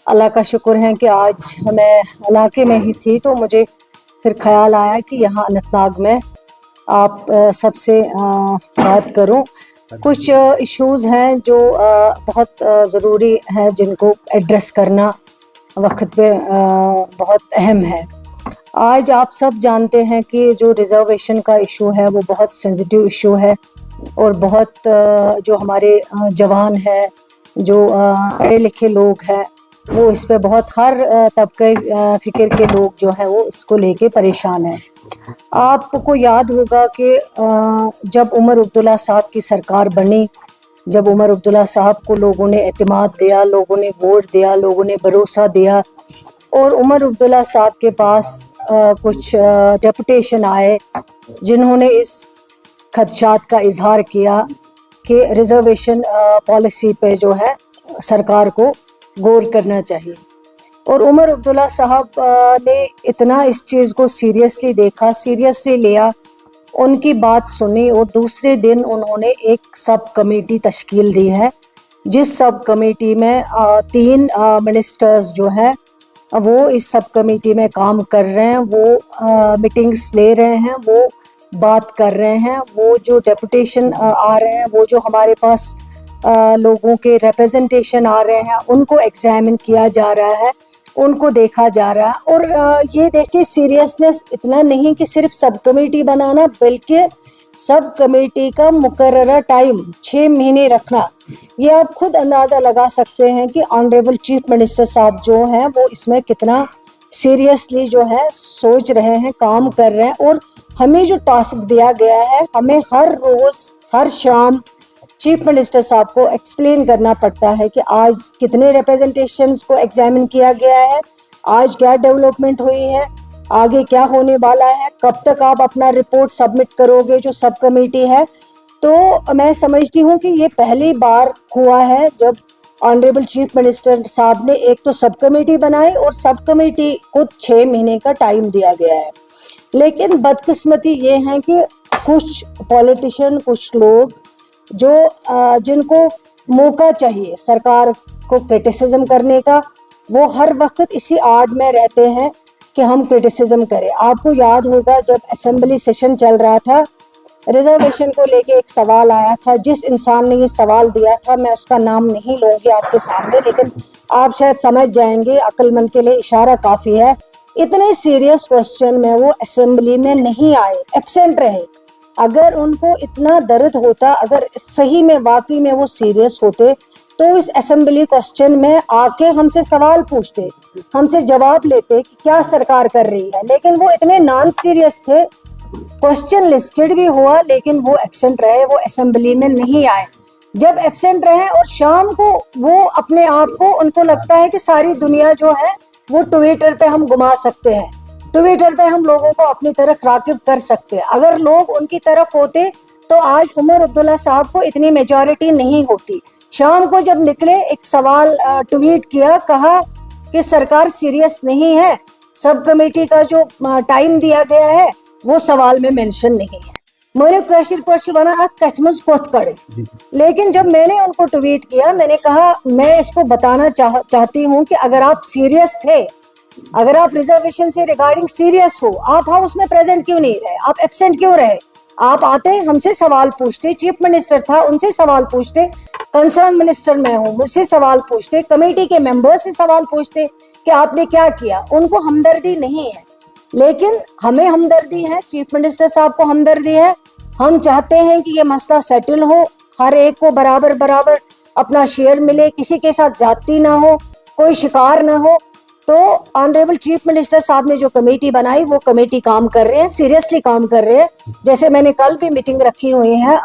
अल्लाह का शुक्र है कि आज मैं इलाके में ही थी तो मुझे फिर ख्याल आया कि यहाँ अनंतनाग में आप सबसे बात करूं। कुछ इश्यूज़ हैं जो बहुत ज़रूरी हैं जिनको एड्रेस करना वक्त पे बहुत अहम है। आज आप सब जानते हैं कि जो रिज़र्वेशन का इशू है वो बहुत सेंसिटिव इशू है और बहुत जो हमारे जवान हैं, जो पढ़े लिखे लोग हैं, वो इस पे बहुत हर तबके फ़िक्र के लोग जो हैं वो इसको लेके परेशान हैं। आपको याद होगा कि जब उमर अब्दुल्ला साहब की सरकार बनी, जब उमर अब्दुल्ला साहब को लोगों ने एतमाद दिया, लोगों ने वोट दिया, लोगों ने भरोसा दिया और उमर अब्दुल्ला साहब के पास कुछ डेपुटेशन आए जिन्होंने इस खदशात का इजहार किया कि रिज़र्वेशन पॉलिसी पे जो है सरकार को गौर करना चाहिए। और उमर अब्दुल्ला साहब ने इतना इस चीज़ को सीरियसली देखा, सीरियसली लिया, उनकी बात सुनी और दूसरे दिन उन्होंने एक सब कमेटी तश्कील दी है, जिस सब कमेटी में 3 मिनिस्टर्स जो हैं वो इस सब कमेटी में काम कर रहे हैं, वो मीटिंग्स ले रहे हैं, वो बात कर रहे हैं, वो जो डेपुटेशन आ रहे हैं, वो जो हमारे पास लोगों के रिप्रेजेंटेशन आ रहे हैं, उनको एग्जामिन किया जा रहा है, उनको देखा जा रहा है। और ये देखिए सीरियसनेस इतना नहीं कि सिर्फ सब कमेटी बनाना, बल्कि सब कमेटी का मुकर्ररा टाइम 6 महीने रखना। ये आप खुद अंदाज़ा लगा सकते हैं कि ऑनरेबल चीफ मिनिस्टर साहब जो हैं वो इसमें कितना सीरियसली जो है सोच रहे हैं, काम कर रहे हैं। और हमें जो टास्क दिया गया है, हमें हर रोज़ हर शाम चीफ मिनिस्टर साहब को एक्सप्लेन करना पड़ता है कि आज कितने रिप्रेजेंटेशंस को एग्जामिन किया गया है, आज क्या डेवलपमेंट हुई है, आगे क्या होने वाला है, कब तक आप अपना रिपोर्ट सबमिट करोगे जो सब कमेटी है। तो मैं समझती हूँ कि ये पहली बार हुआ है जब ऑनरेबल चीफ मिनिस्टर साहब ने एक तो सब कमेटी बनाई और सब कमेटी को 6 महीने का टाइम दिया गया है। लेकिन बदकिस्मती ये है कि कुछ पॉलिटिशियन, कुछ लोग जो जिनको मौका चाहिए सरकार को क्रिटिसिज्म करने का, वो हर वक्त इसी आड़ में रहते हैं कि हम क्रिटिसिज्म करें। आपको याद होगा जब असेंबली सेशन चल रहा था, रिजर्वेशन को लेके एक सवाल आया था, जिस इंसान ने ये सवाल दिया था मैं उसका नाम नहीं लूँगी आपके सामने, लेकिन आप शायद समझ जाएंगे, अक्लमंद के लिए इशारा काफ़ी है। इतने सीरियस क्वेश्चन में वो असेंबली में नहीं आए, एब्सेंट रहे। अगर उनको इतना दर्द होता, अगर सही में वाकई में वो सीरियस होते तो इस असेंबली क्वेश्चन में आके हमसे सवाल पूछते, हमसे जवाब लेते कि क्या सरकार कर रही है। लेकिन वो इतने नॉन सीरियस थे, क्वेश्चन लिस्टेड भी हुआ लेकिन वो एब्सेंट रहे, वो असेंबली में नहीं आए। जब एब्सेंट रहे और शाम को वो अपने आप को, उनको लगता है कि सारी दुनिया जो है वो ट्विटर पे हम घुमा सकते हैं, ट्विटर पे हम लोगों को अपनी तरफ राकिब कर सकते हैं। अगर लोग उनकी तरफ होते तो आज उमर अब्दुल्ला साहब को इतनी मेजॉरिटी नहीं होती। शाम को जब निकले एक सवाल ट्वीट किया, कहा कि सरकार सीरियस नहीं है, सब कमेटी का जो टाइम दिया गया है वो सवाल में मेंशन नहीं है। मैंने क्वेश्चन बना आज कचमच कोत करे। लेकिन जब मैंने उनको ट्वीट किया, मैंने कहा मैं इसको बताना चाहती हूँ कि अगर आप सीरियस थे, अगर आप रिजर्वेशन से रिगार्डिंग सीरियस हो, आप हाउस में प्रेजेंट क्यों नहीं रहे, आप एब्सेंट क्यों रहे? आप आते, हमसे सवाल पूछते, चीफ मिनिस्टर था उनसे सवाल पूछते, कंसर्न मिनिस्टर मैं हूँ मुझसे सवाल पूछते, कमेटी के मेंबर्स से सवाल पूछते कि आपने क्या किया। उनको हमदर्दी नहीं है, लेकिन हमें हमदर्दी है, चीफ मिनिस्टर साहब को हमदर्दी है। हम चाहते हैं कि ये मसला सेटल हो, हर एक को बराबर बराबर अपना शेयर मिले, किसी के साथ ज्यादती ना हो, कोई शिकार ना हो। तो ऑनरेबल चीफ मिनिस्टर साहब ने जो कमेटी बनाई वो कमेटी काम कर रहे हैं, सीरियसली काम कर रहे हैं। जैसे मैंने कल भी मीटिंग रखी हुई है,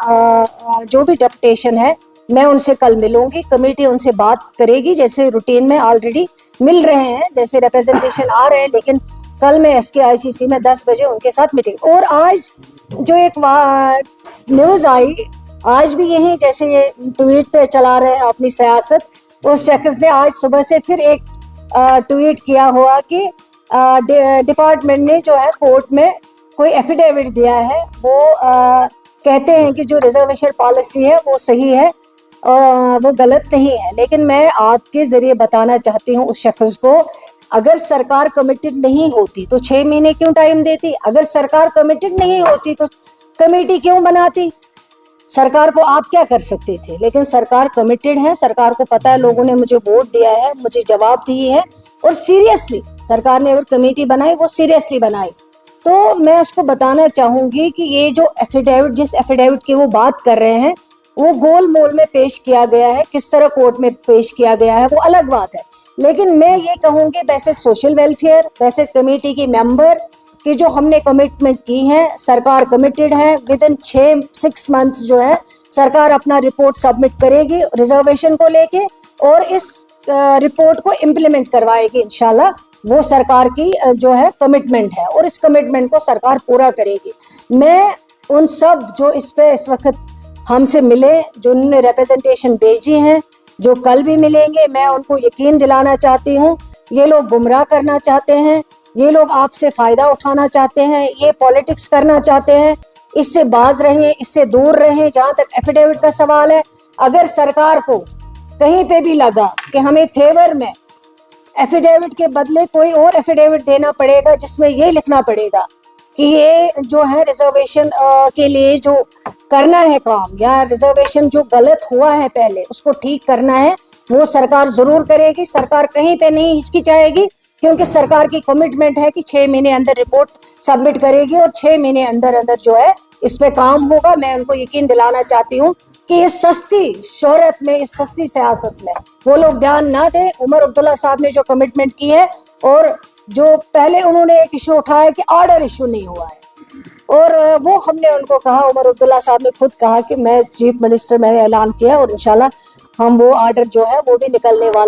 जो भी डेपुटेशन है मैं उनसे कल मिलूंगी, कमेटी उनसे बात करेगी, जैसे रूटीन में ऑलरेडी मिल रहे हैं, जैसे रिप्रेजेंटेशन आ रहे हैं। लेकिन कल मैं SKICC में 10 बजे उनके साथ मीटिंग। और आज जो एक न्यूज़ आई, आज भी यही जैसे ये ट्वीट पे चला रहे हैं अपनी सियासत, उस शख्स ने आज सुबह से फिर एक ट्वीट किया हुआ कि डिपार्टमेंट ने जो है कोर्ट में कोई एफिडेविट दिया है, वो कहते हैं कि जो रिजर्वेशन पॉलिसी है वो सही है, वो गलत नहीं है, लेकिन मैं आपके जरिए बताना चाहती हूँ उस शख्स को, अगर सरकार कमिटेड नहीं होती तो 6 महीने क्यों टाइम देती? अगर सरकार कमिटेड नहीं होती तो कमेटी क्यों बनाती? सरकार को आप क्या कर सकते थे? लेकिन सरकार कमिटेड है, सरकार को पता है लोगों ने मुझे वोट दिया है, मुझे जवाब दिए है, और सीरियसली सरकार ने अगर कमेटी बनाई वो सीरियसली बनाई। तो मैं उसको बताना चाहूंगी कि ये जो एफिडेविट, जिस एफिडेविट की वो बात कर रहे हैं, वो गोल मोल में पेश किया गया है, किस तरह कोर्ट में पेश किया गया है वो अलग बात है। लेकिन मैं ये कहूँगी वैसे सोशल वेलफेयर, वैसे कमेटी की मेंबर कि जो हमने कमिटमेंट की है, सरकार कमिटेड है, विद इन 6 मंथ जो है सरकार अपना रिपोर्ट सबमिट करेगी रिजर्वेशन को लेके, और इस रिपोर्ट को इम्प्लीमेंट करवाएगी इंशाल्लाह। वो सरकार की जो है कमिटमेंट है, और इस कमिटमेंट को सरकार पूरा करेगी। मैं उन सब जो इस पे इस वक्त हमसे मिले, जो उन्होंने रिप्रेजेंटेशन भेजी हैं, जो कल भी मिलेंगे, मैं उनको यकीन दिलाना चाहती हूँ, ये लोग गुमराह करना चाहते हैं, ये लोग आपसे फायदा उठाना चाहते हैं, ये पॉलिटिक्स करना चाहते हैं। इससे बाज रहें, इससे दूर रहें। जहाँ तक एफिडेविट का सवाल है, अगर सरकार को कहीं पे भी लगा कि हमें फेवर में एफिडेविट के बदले कोई और एफिडेविट देना पड़ेगा जिसमें ये लिखना पड़ेगा कि ये जो है रिजर्वेशन के लिए जो करना है काम, या रिजर्वेशन जो गलत हुआ है पहले उसको ठीक करना है, वो सरकार जरूर करेगी। सरकार कहीं पे नहीं हिचकिचाएगी, क्योंकि सरकार की कमिटमेंट है कि 6 महीने अंदर रिपोर्ट सबमिट करेगी, और 6 महीने अंदर अंदर जो है इस पे काम होगा। मैं उनको यकीन दिलाना चाहती हूँ कि इस सस्ती शोहरत में, इस सस्ती सियासत में वो लोग ध्यान ना दें। उमर अब्दुल्ला साहब ने जो कमिटमेंट की है, और जो पहले उन्होंने एक इशू उठाया कि ऑर्डर इशू नहीं हुआ है, और वो हमने उनको कहा, उमर अब्दुल्ला साहब ने खुद कहा कि मैं चीफ मिनिस्टर, मैंने ऐलान किया और इंशाल्लाह हम वो ऑर्डर जो है वो भी निकलने वाला